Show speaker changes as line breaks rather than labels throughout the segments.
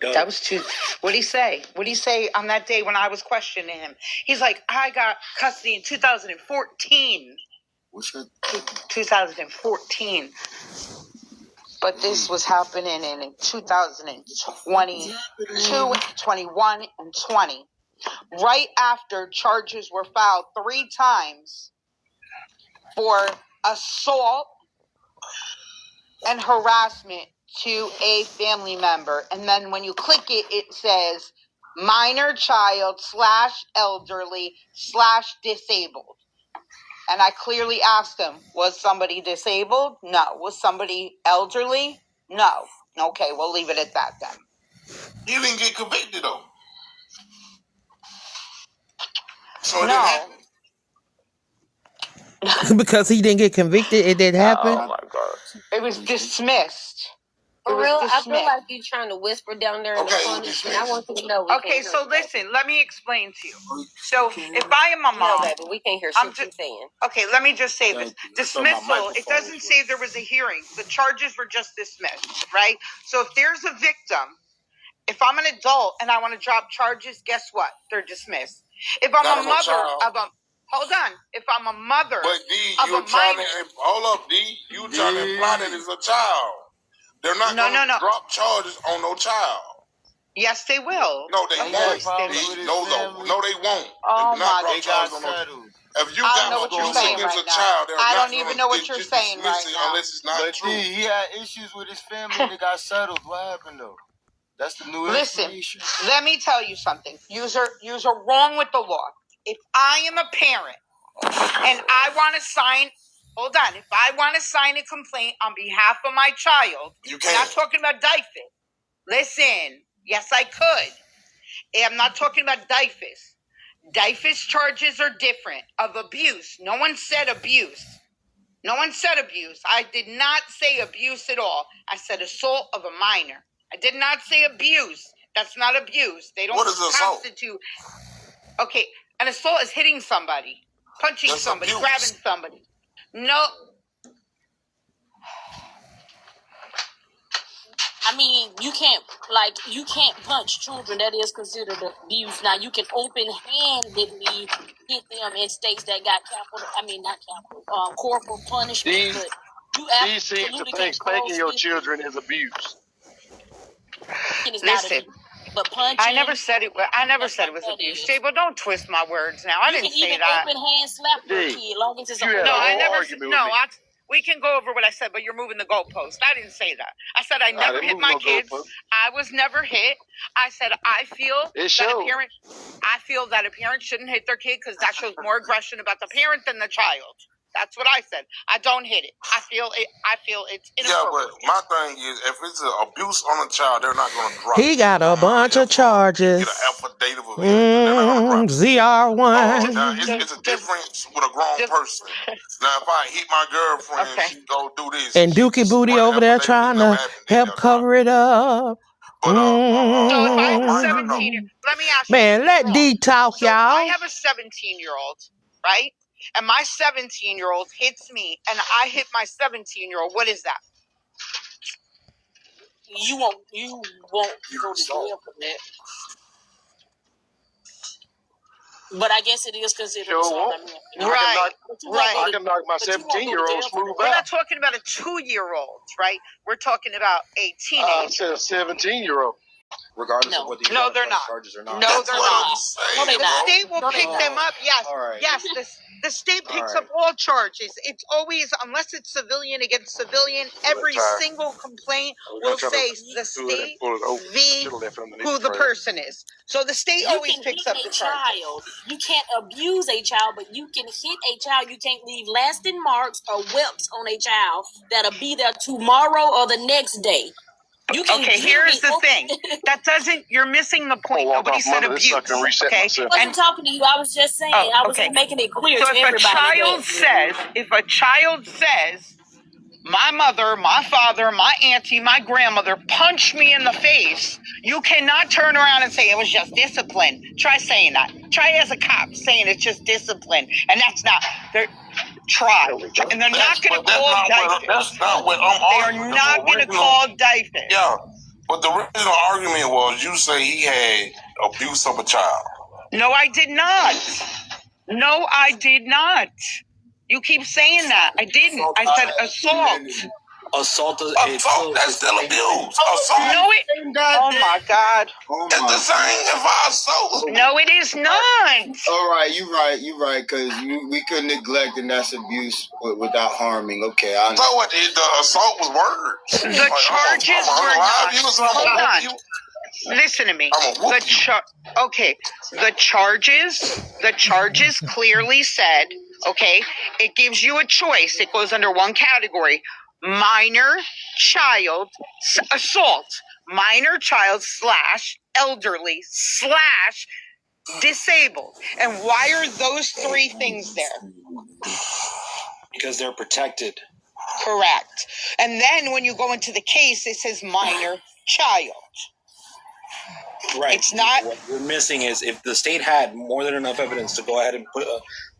That was too. What'd he say? What'd he say on that day when I was questioning him? He's like, I got custody in 2014.
What's that?
2014. But this was happening in 2020, 21, and 20. Right after charges were filed 3 times for assault and harassment to a family member. And then when you click it, it says minor child / elderly / disabled. And I clearly asked him, was somebody disabled? No. Was somebody elderly? No. Okay, we'll leave it at that then.
You didn't get convicted though. So it
No.
didn't
happen. Because he didn't get convicted, it didn't happen?
Oh my God. It was dismissed.
For real, I feel like you're trying to whisper down there in the corners, and I want you to know.
Okay, so listen, let me explain to you. So if I am a mom,
no, baby, we can't hear shit you're saying.
Okay, let me just say this. Dismissal, it doesn't say there was a hearing. The charges were just dismissed, right? So if there's a victim, if I'm an adult and I want to drop charges, guess what? They're dismissed. If I'm a mother of a... Hold on. If I'm a mother
but D,
of a minor...
Hold up, D. You trying to imply that it's a child. They're not going to drop charges on no child.
Yes, they will.
No, they won't. No, they won't.
Oh,
they not drop charges on no. If you got abuse against a child,
I don't even know what you're saying right now.
Unless it's not true.
But he had issues with his family and it got settled. What happened though? That's the new information.
Listen, let me tell you something. You're wrong with the law. If I am a parent and I want to sign, hold on. If I want to sign a complaint on behalf of my child,
you can't.
I'm not talking about DIFIS. Listen, yes, I could. I'm not talking about DIFIS. DIFIS charges are different of abuse. No one said abuse. No one said abuse. I did not say abuse at all. I said assault of a minor. I did not say abuse. That's not abuse. They don't constitute. Okay, an assault is hitting somebody, punching somebody, grabbing somebody. No.
I mean, you can't punch children. That is considered abuse. Now, you can open-handedly hit them in states that got corporal punishment. But you absolutely can't
spanking your children is abuse.
Listen,
but punching,
I never said it. I never said it was abuse. But don't twist my words now. I didn't say that.
You can even open hand slap your kid, long as it's
we can go over what I said, but you're moving the goalpost. I didn't say that. I said I never hit my kids. I was never hit. I said I feel that a parent shouldn't hit their kid because that shows more aggression about the parent than the child. That's what I said. I don't hit it. I feel it's inappropriate.
Yeah, but my thing is, if it's an abuse on a child, they're not going to drop.
He got a bunch of charges.
Get an affidavit of it.
ZR1.
It's a difference with a grown person. Now, if I hit my girlfriend, she go do this.
And Dookie Booty over there trying to help cover it up.
So if I have a 17, let me ask you.
Man, let D talk, y'all.
I have a 17-year-old, right? And my 17-year-old hits me, and I hit my 17-year-old. What is that?
You won't go to jail for that. But I guess it is considered assault.
Right.
I can knock my 17-year-old smooth out.
We're not talking about a 2-year-old, right? We're talking about a teenager.
I said a 17-year-old.
Regardless of whether
no, they're not.
Charges or not.
No, they're not.
The
state will pick them up. Yes,
right.
yes. The state picks up all charges. It's always, unless it's civilian against civilian, every single complaint will say the state who the person is. So the state always picks up the charges.
You can't abuse a child, but you can hit a child. You can't leave lasting marks or whelps on a child that'll be there tomorrow or the next day.
Okay, here's the thing. You're missing the point. Nobody said abuse. Okay?
I wasn't talking to you. I was just saying. I was making it clear to everybody.
So if a child says, my mother, my father, my auntie, my grandmother punched me in the face, you cannot turn around and say it was just discipline. Try saying that. Try as a cop saying it's just discipline. And that's not... Try. And they're not going to call DIFIS.
That's not what I'm
arguing. They are not going to call DIFIS.
Yeah. But the original argument was you say he had abuse of a child.
No, I did not. No, I did not. You keep saying that. I didn't. I said assault.
Assault,
that's still abuse. Assault.
No, oh my God.
It's the same if I assault.
No, it is not.
All right, you're right, because we could neglect, and that's abuse without harming. Okay, I
know. So what? The assault was words.
The charges were not. Hold on. Listen to me. The charges clearly said, okay, it gives you a choice. It goes under one category: minor child assault, minor child / elderly / disabled. And why are those three things there?
Because they're protected.
Correct. And then when you go into the case, it says minor child.
Right.
It's not.
What you're missing is if the state had more than enough evidence to go ahead and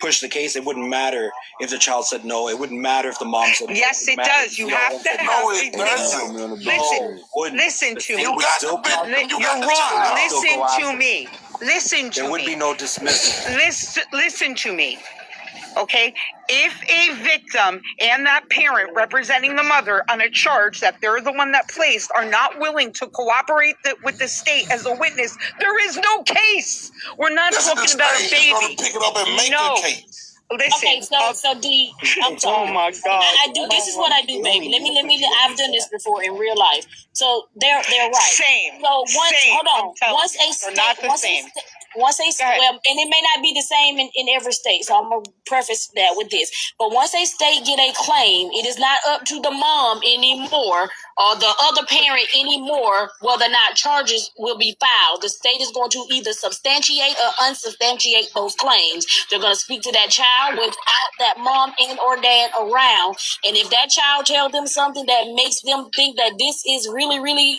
push the case, it wouldn't matter if the child said no. It wouldn't matter if the mom said no.
Yes, it does. You have to have. Listen to me. You're wrong. Listen to me. Listen to me.
There would be no dismissal.
Listen to me. Okay, if a victim and that parent representing the mother on a charge that they're the one that placed are not willing to cooperate with the state as a witness, there is no case. We're not talking about a baby.
Pick it up and make a case.
Listen.
Okay, so D, I'm sorry.
Oh my God.
I do. This is what I do, baby. Let me. I've done this before in real life. So they're right.
Same.
So hold on. Once a well, and it may not be the same in every state. So I'm gonna preface that with this. But once a state get a claim, it is not up to the mom anymore or the other parent anymore whether or not charges will be filed. The state is going to either substantiate or unsubstantiate those claims. They're going to speak to that child without that mom and or dad around. And if that child tells them something that makes them think that this is really, really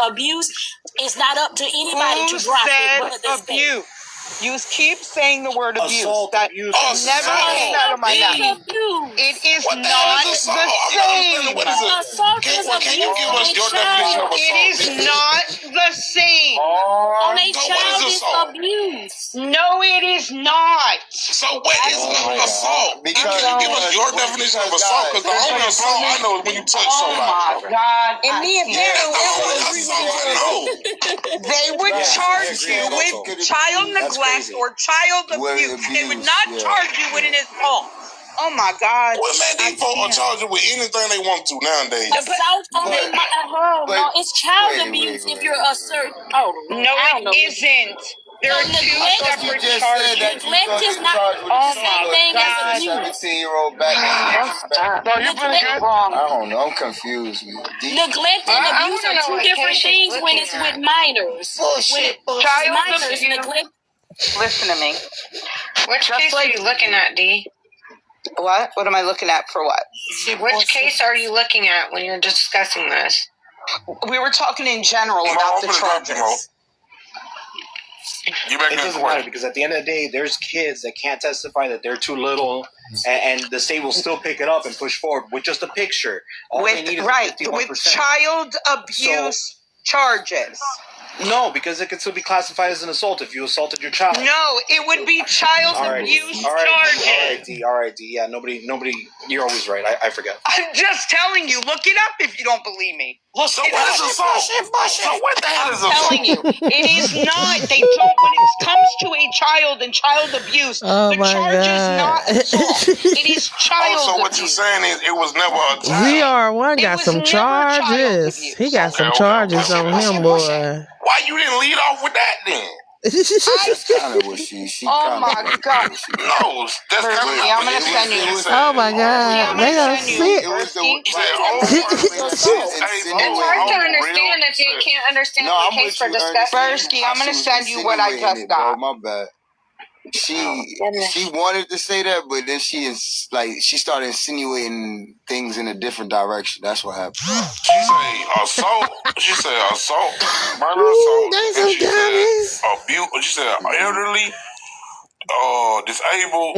abuse, it's not up to anybody to drop it. But the abuse.
You keep saying the word abuse.
Assault,
that
abuse.
Never came out of my mouth. It is not the same.
Assault is abuse.
Can you give us your definition of assault?
It is not the same.
On a child is abuse.
No, it is not.
So what is assault? Can you give us your definition of assault? Because the only assault I know is when you touch somebody.
Oh my God.
And me and Barry
they would charge you with child neglect or child abuse. They would not charge you with an assault. Oh my God.
Well, man, these folks are charging with anything they want to nowadays.
Assault on their no, it's child abuse if you're a certain. Oh,
no, it isn't. There are two separate charges.
Neglect is not the same thing as abuse.
17-year-old back.
No, you're pretty good.
I don't know. I'm confused.
Neglect and abuse are two different things when it's with minors.
Child
minors, neglect.
Listen to me.
Which case are you looking at, D?
What? What am I looking at for what?
Which case are you looking at when you're discussing this?
We were talking in general about the charges.
It doesn't matter because at the end of the day, there's kids that can't testify that they're too little, and the state will still pick it up and push forward with just a picture. All they need is 51%.
With child abuse charges.
No, because it could still be classified as an assault if you assaulted your child.
No, it would be child abuse charges.
All right, D. Yeah, nobody. You're always right. I forget.
I'm just telling you. Look it up if you don't believe me.
So what is assault? So what the hell is assault?
I'm telling you, it is not. They don't. When it comes to a child and child abuse, the charge is not assault. It is child abuse.
So what you're saying is it was never a child.
VR1 got some charges. He got some charges on him, boy.
Why you didn't lead off with that then?
That's kind of what she
oh my God.
No, that's
Kirsty, I'm going to send you.
Oh my God. They gonna sit.
It's hard to understand if you can't understand the case for discussion.
Kirsty, I'm going to send you what I just got.
My bad. She wanted to say that, but then she started insinuating things in a different direction. That's what happened.
She said assault. She said assault, murder assault. And she said abuse. She said elderly, disabled,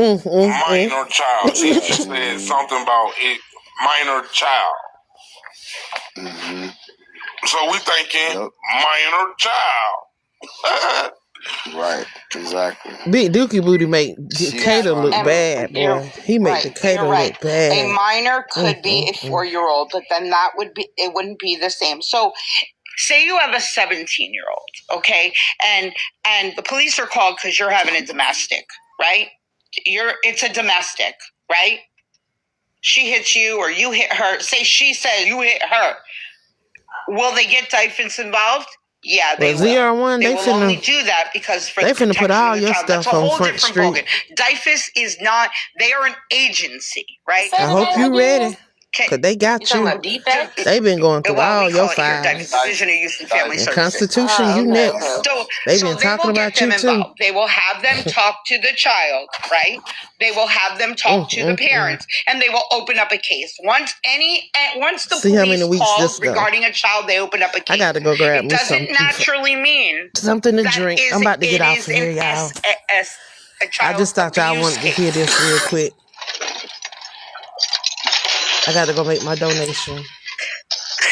minor child. She said something about it, minor child. So we thinking minor child.
Right, exactly.
Big Dookie Booty make Decatur look bad, boy. He make Decatur look bad.
A minor could be a 4-year-old, but then it wouldn't be the same. So say you have a 17-year-old, okay, and the police are called because you're having a domestic, right? It's a domestic, right? She hits you or you hit her. Say she says you hit her. Will they get DIFNS involved? Yeah, they will.
0-1,
They will only do that because for
they
the
finna put all your stuff on Front Street.
DIFNS is not. They are an agency, right?
I hope you ready. Cause they got you. They've been going through all your files.
Division of Youth and Family Services.
Constitution, you next. They've been talking about you too.
They will have them talk to the child, right? They will have them talk to the parents, and they will open up a case. Once the police call regarding a child, they open up a case.
I gotta go grab me something.
It doesn't naturally mean
something to drink. I'm about to get off of here, y'all. I just thought y'all wanted to hear this real quick. I gotta go make my donation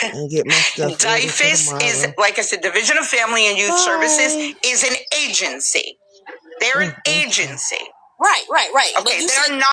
and get my stuff.
DIFNS is, like I said, Division of Family and Youth Services is an agency. They're an agency.
Right.
Okay, they're not.